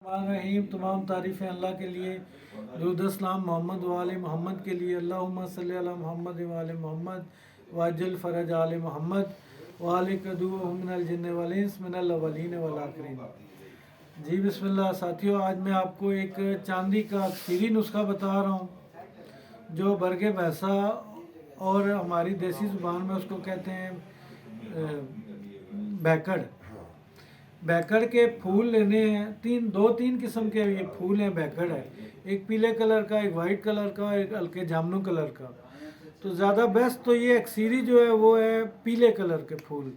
रहीम। तमाम तारीफ़ें अल्लाह के लिए, दुरूद सलाम मोहम्मद वाले मोहम्मद के लिए। अल्लाहुम्मा सल्ली अला मोहम्मद वाले मोहम्मद वाजिल फ़रज आले मोहम्मद वाले कदू मिनल जिन्न वल इंस मिनल अव्वलीन वल आखिरीन। जी बिस्मिल्लाह साथियों, आज मैं आपको एक चांदी का अक्सरी नुस्खा बता रहा हूँ जो बरगे भैंसा और हमारी देसी ज़ुबान में उसको कहते हैं बैकड़। बैकड़ के फूल लेने हैं, दो तीन किस्म के ये फूल हैं। बैकड़ है, एक पीले कलर का, एक वाइट कलर का, एक हल्के जामुनी कलर का। तो ज़्यादा बेस्ट तो ये अक्सरी जो है वो है पीले कलर के फूल।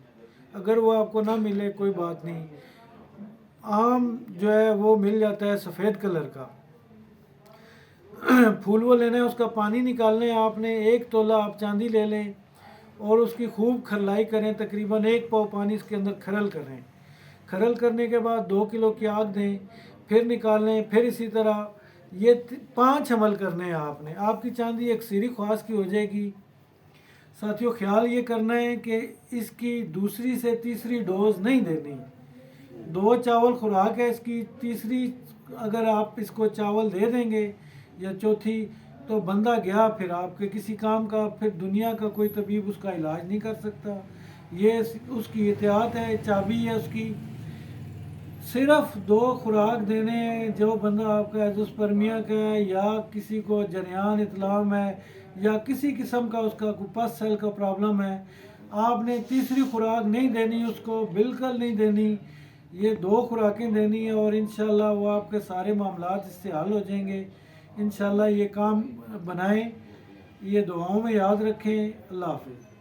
अगर वो आपको ना मिले कोई बात नहीं, आम जो है वो मिल जाता है सफ़ेद कलर का। फूल वो लेना है, उसका पानी निकालना है आपने। 1 तोला आप चांदी ले लें और उसकी खूब खरलाई करें, तकरीबन 1 पाव पानी इसके अंदर खरल करें। खरल करने के बाद 2 किलो की आग दें, फिर निकालें। फिर इसी तरह ये 5 अमल करने हैं आपने, आपकी चांदी अक्सरी ख्वास की हो जाएगी। साथियों, ख्याल ये करना है कि इसकी दूसरी से तीसरी डोज नहीं देनी। 2 चावल खुराक है इसकी, तीसरी अगर आप इसको चावल दे देंगे या चौथी तो बंदा गया फिर आपके किसी काम का, फिर दुनिया का कोई तबीब उसका इलाज नहीं कर सकता। ये उसकी एहतियात है, चाबी है उसकी। सिर्फ 2 खुराक देने हैं। जो बंदा आपका एजोस्पर्मिया का है या किसी को जरियान इतलाम है या किसी किस्म का उसका पस सेल का प्रॉब्लम है, आपने तीसरी खुराक नहीं देनी, उसको बिल्कुल नहीं देनी। ये 2 खुराकें देनी है और इंशाल्लाह वो आपके सारे मामलात इससे हल हो जाएंगे। इंशाल्लाह ये काम बनाएं, ये दुआओं में याद रखें। अल्लाह हाफ़िज़।